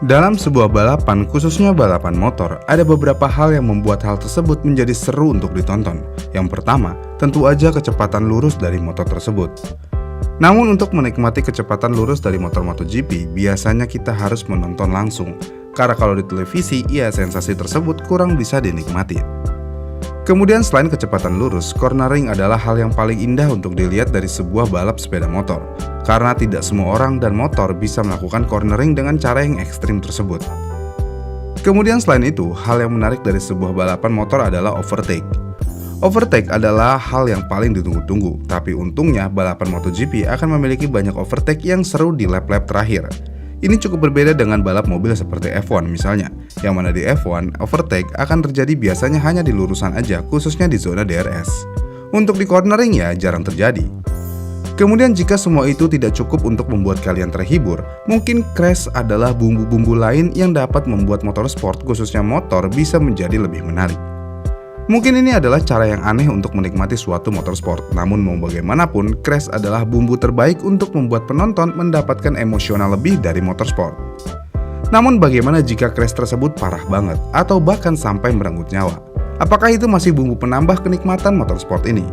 Dalam sebuah balapan, khususnya balapan motor, ada beberapa hal yang membuat hal tersebut menjadi seru untuk ditonton. Yang pertama, tentu aja kecepatan lurus dari motor tersebut. Namun untuk menikmati kecepatan lurus dari motor MotoGP, biasanya kita harus menonton langsung. Karena kalau di televisi, ya sensasi tersebut kurang bisa dinikmati. Kemudian selain kecepatan lurus, cornering adalah hal yang paling indah untuk dilihat dari sebuah balap sepeda motor. Karena tidak semua orang dan motor bisa melakukan cornering dengan cara yang ekstrim tersebut. Kemudian selain itu, hal yang menarik dari sebuah balapan motor adalah overtake. Overtake adalah hal yang paling ditunggu-tunggu, tapi untungnya balapan MotoGP akan memiliki banyak overtake yang seru di lap-lap terakhir. Ini cukup berbeda dengan balap mobil seperti F1 misalnya, yang mana di F1, overtake akan terjadi biasanya hanya di lurusan aja, khususnya di zona DRS. Untuk di cornering ya jarang terjadi. Kemudian jika semua itu tidak cukup untuk membuat kalian terhibur, mungkin crash adalah bumbu-bumbu lain yang dapat membuat motorsport, khususnya motor, bisa menjadi lebih menarik. Mungkin ini adalah cara yang aneh untuk menikmati suatu motorsport, namun mau bagaimanapun, crash adalah bumbu terbaik untuk membuat penonton mendapatkan emosional lebih dari motorsport. Namun bagaimana jika crash tersebut parah banget, atau bahkan sampai merenggut nyawa? Apakah itu masih bumbu penambah kenikmatan motorsport ini?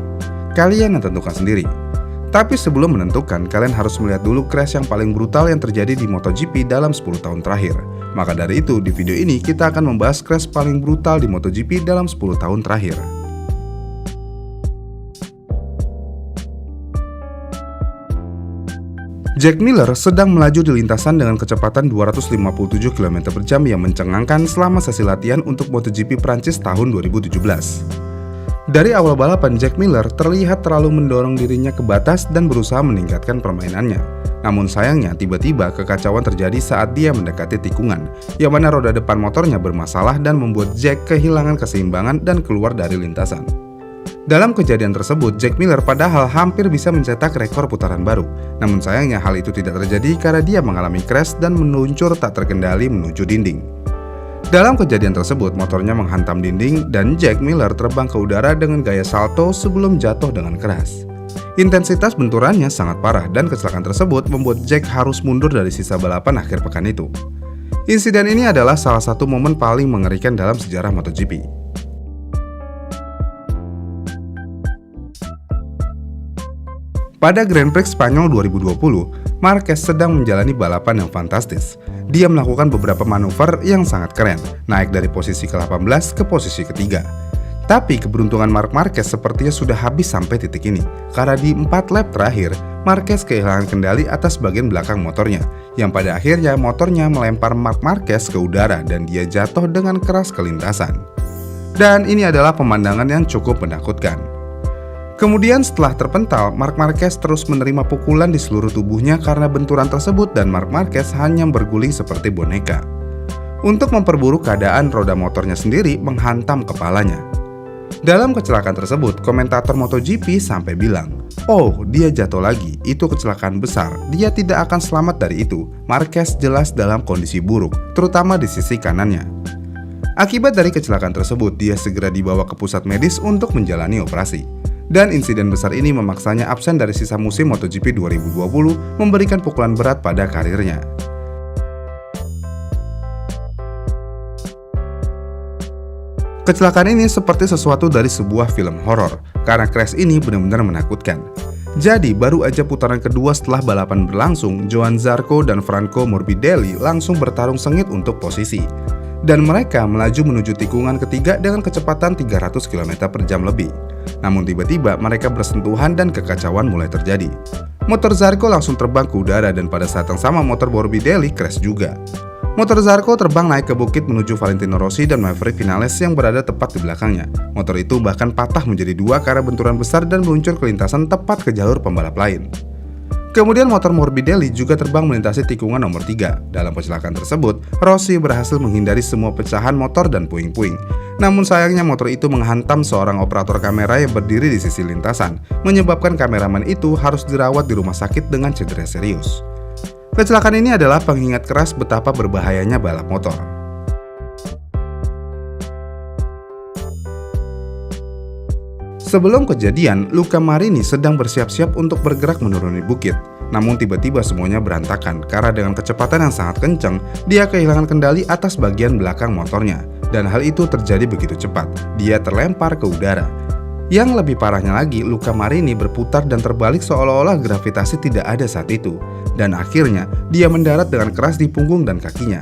Kalian yang tentukan sendiri. Tapi sebelum menentukan, kalian harus melihat dulu crash yang paling brutal yang terjadi di MotoGP dalam 10 tahun terakhir. Maka dari itu, di video ini kita akan membahas crash paling brutal di MotoGP dalam 10 tahun terakhir. Jack Miller sedang melaju di lintasan dengan kecepatan 257 km per jam yang mencengangkan selama sesi latihan untuk MotoGP Prancis tahun 2017. Dari awal balapan, Jack Miller terlihat terlalu mendorong dirinya ke batas dan berusaha meningkatkan permainannya. Namun sayangnya, tiba-tiba kekacauan terjadi saat dia mendekati tikungan, yang mana roda depan motornya bermasalah dan membuat Jack kehilangan keseimbangan dan keluar dari lintasan. Dalam kejadian tersebut, Jack Miller padahal hampir bisa mencetak rekor putaran baru. Namun sayangnya hal itu tidak terjadi karena dia mengalami crash dan meluncur tak terkendali menuju dinding. Dalam kejadian tersebut, motornya menghantam dinding dan Jack Miller terbang ke udara dengan gaya salto sebelum jatuh dengan keras. Intensitas benturannya sangat parah dan kecelakaan tersebut membuat Jack harus mundur dari sisa balapan akhir pekan itu. Insiden ini adalah salah satu momen paling mengerikan dalam sejarah MotoGP. Pada Grand Prix Spanyol 2020, Marquez sedang menjalani balapan yang fantastis. Dia melakukan beberapa manuver yang sangat keren, naik dari posisi ke-18 ke posisi ketiga. Tapi keberuntungan Marc Marquez sepertinya sudah habis sampai titik ini, karena di 4 lap terakhir, Marquez kehilangan kendali atas bagian belakang motornya, yang pada akhirnya motornya melempar Marc Marquez ke udara dan dia jatuh dengan keras ke lintasan. Dan ini adalah pemandangan yang cukup menakutkan. Kemudian setelah terpental, Marc Marquez terus menerima pukulan di seluruh tubuhnya karena benturan tersebut dan Marc Marquez hanya berguling seperti boneka. Untuk memperburuk keadaan, roda motornya sendiri menghantam kepalanya. Dalam kecelakaan tersebut, komentator MotoGP sampai bilang, "Oh, dia jatuh lagi, itu kecelakaan besar, dia tidak akan selamat dari itu. Marquez jelas dalam kondisi buruk, terutama di sisi kanannya." Akibat dari kecelakaan tersebut, dia segera dibawa ke pusat medis untuk menjalani operasi. Dan insiden besar ini memaksanya absen dari sisa musim MotoGP 2020, memberikan pukulan berat pada karirnya. Kecelakaan ini seperti sesuatu dari sebuah film horor, karena crash ini benar-benar menakutkan. Jadi baru aja putaran kedua setelah balapan berlangsung, Johann Zarco dan Franco Morbidelli langsung bertarung sengit untuk posisi. Dan mereka melaju menuju tikungan ketiga dengan kecepatan 300 km per jam lebih. Namun tiba-tiba mereka bersentuhan dan kekacauan mulai terjadi. Motor Zarco langsung terbang ke udara dan pada saat yang sama motor Morbidelli crash juga. Motor Zarco terbang naik ke bukit menuju Valentino Rossi dan Maverick Vinales yang berada tepat di belakangnya. Motor itu bahkan patah menjadi dua karena benturan besar dan meluncur ke lintasan tepat ke jalur pembalap lain. Kemudian motor Morbidelli juga terbang melintasi tikungan nomor 3. Dalam kecelakaan tersebut, Rossi berhasil menghindari semua pecahan motor dan puing-puing. Namun sayangnya motor itu menghantam seorang operator kamera yang berdiri di sisi lintasan, menyebabkan kameramen itu harus dirawat di rumah sakit dengan cedera serius. Kecelakaan ini adalah pengingat keras betapa berbahayanya balap motor. Sebelum kejadian, Luca Marini sedang bersiap-siap untuk bergerak menuruni bukit. Namun tiba-tiba semuanya berantakan karena dengan kecepatan yang sangat kencang, dia kehilangan kendali atas bagian belakang motornya. Dan hal itu terjadi begitu cepat, dia terlempar ke udara. Yang lebih parahnya lagi, Luca Marini berputar dan terbalik seolah-olah gravitasi tidak ada saat itu. Dan akhirnya, dia mendarat dengan keras di punggung dan kakinya.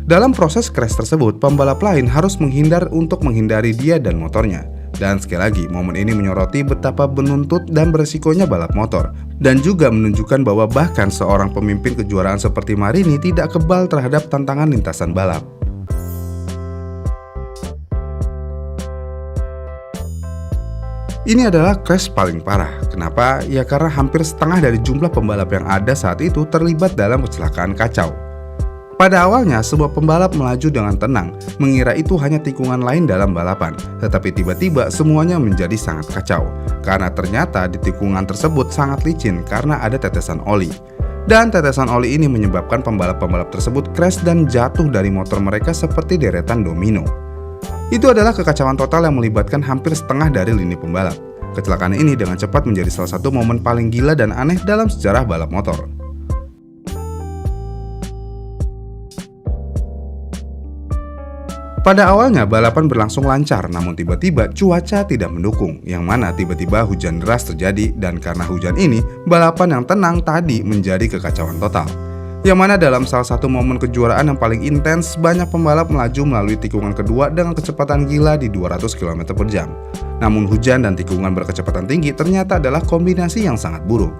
Dalam proses crash tersebut, pembalap lain harus menghindar untuk menghindari dia dan motornya. Dan sekali lagi, momen ini menyoroti betapa menuntut dan beresikonya balap motor. Dan juga menunjukkan bahwa bahkan seorang pemimpin kejuaraan seperti Marini tidak kebal terhadap tantangan lintasan balap. Ini adalah crash paling parah. Kenapa? Ya karena hampir setengah dari jumlah pembalap yang ada saat itu terlibat dalam kecelakaan kacau. Pada awalnya, sebuah pembalap melaju dengan tenang, mengira itu hanya tikungan lain dalam balapan. Tetapi tiba-tiba semuanya menjadi sangat kacau. Karena ternyata di tikungan tersebut sangat licin karena ada tetesan oli. Dan tetesan oli ini menyebabkan pembalap-pembalap tersebut crash dan jatuh dari motor mereka seperti deretan domino. Itu adalah kekacauan total yang melibatkan hampir setengah dari lini pembalap. Kecelakaan ini dengan cepat menjadi salah satu momen paling gila dan aneh dalam sejarah balap motor. Pada awalnya balapan berlangsung lancar, namun tiba-tiba cuaca tidak mendukung, yang mana tiba-tiba hujan deras terjadi dan karena hujan ini, balapan yang tenang tadi menjadi kekacauan total. Yang mana dalam salah satu momen kejuaraan yang paling intens, banyak pembalap melaju melalui tikungan kedua dengan kecepatan gila di 200 km per jam. Namun hujan dan tikungan berkecepatan tinggi ternyata adalah kombinasi yang sangat buruk.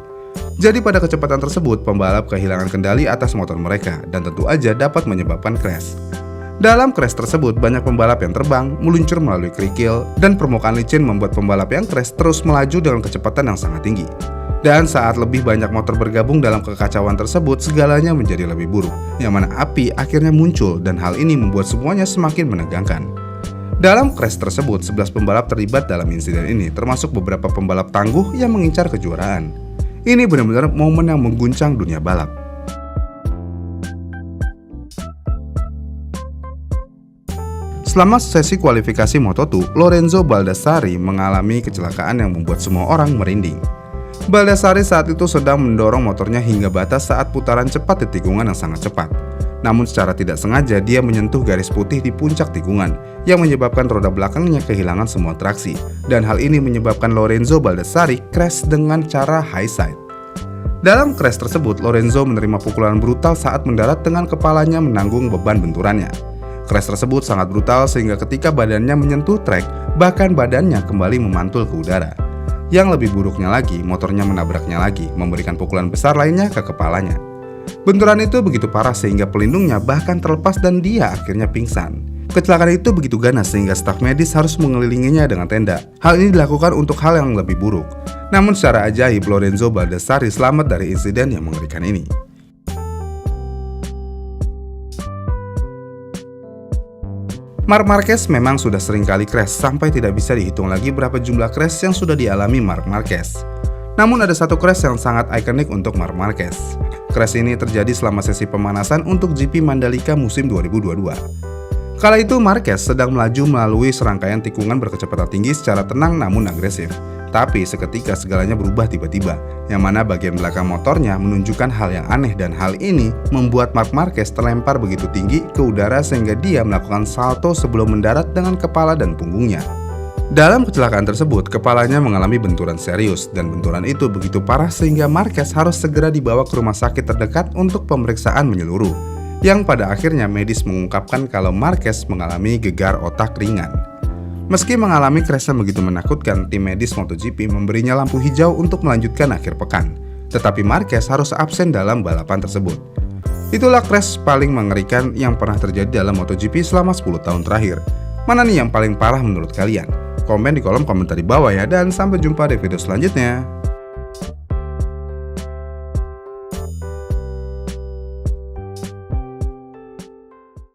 Jadi pada kecepatan tersebut, pembalap kehilangan kendali atas motor mereka dan tentu aja dapat menyebabkan crash. Dalam crash tersebut, banyak pembalap yang terbang, meluncur melalui kerikil, dan permukaan licin membuat pembalap yang crash terus melaju dengan kecepatan yang sangat tinggi. Dan saat lebih banyak motor bergabung dalam kekacauan tersebut, segalanya menjadi lebih buruk, yang mana api akhirnya muncul dan hal ini membuat semuanya semakin menegangkan. Dalam crash tersebut, 11 pembalap terlibat dalam insiden ini, termasuk beberapa pembalap tangguh yang mengincar kejuaraan. Ini benar-benar momen yang mengguncang dunia balap. Selama sesi kualifikasi Moto2, Lorenzo Baldassarri mengalami kecelakaan yang membuat semua orang merinding. Baldassarri saat itu sedang mendorong motornya hingga batas saat putaran cepat di tikungan yang sangat cepat. Namun secara tidak sengaja dia menyentuh garis putih di puncak tikungan, yang menyebabkan roda belakangnya kehilangan semua traksi. Dan hal ini menyebabkan Lorenzo Baldassarri crash dengan cara high side. Dalam crash tersebut, Lorenzo menerima pukulan brutal saat mendarat dengan kepalanya menanggung beban benturannya. Crash tersebut sangat brutal sehingga ketika badannya menyentuh trek, bahkan badannya kembali memantul ke udara. Yang lebih buruknya lagi, motornya menabraknya lagi, memberikan pukulan besar lainnya ke kepalanya. Benturan itu begitu parah sehingga pelindungnya bahkan terlepas dan dia akhirnya pingsan. Kecelakaan itu begitu ganas sehingga staf medis harus mengelilinginya dengan tenda. Hal ini dilakukan untuk hal yang lebih buruk. Namun secara ajaib, Lorenzo Baldassarri selamat dari insiden yang mengerikan ini. Marc Marquez memang sudah sering kali crash sampai tidak bisa dihitung lagi berapa jumlah crash yang sudah dialami Marc Marquez. Namun ada satu crash yang sangat ikonik untuk Marc Marquez. Crash ini terjadi selama sesi pemanasan untuk GP Mandalika musim 2022. Kala itu Marquez sedang melaju melalui serangkaian tikungan berkecepatan tinggi secara tenang namun agresif. Tapi seketika segalanya berubah tiba-tiba, yang mana bagian belakang motornya menunjukkan hal yang aneh dan hal ini membuat Marc Marquez terlempar begitu tinggi ke udara sehingga dia melakukan salto sebelum mendarat dengan kepala dan punggungnya. Dalam kecelakaan tersebut, kepalanya mengalami benturan serius dan benturan itu begitu parah sehingga Marquez harus segera dibawa ke rumah sakit terdekat untuk pemeriksaan menyeluruh. Yang pada akhirnya medis mengungkapkan kalau Marquez mengalami gegar otak ringan. Meski mengalami crash yang begitu menakutkan, tim medis MotoGP memberinya lampu hijau untuk melanjutkan akhir pekan. Tetapi Marquez harus absen dalam balapan tersebut. Itulah crash paling mengerikan yang pernah terjadi dalam MotoGP selama 10 tahun terakhir. Mana nih yang paling parah menurut kalian? Komen di kolom komentar di bawah ya, dan sampai jumpa di video selanjutnya.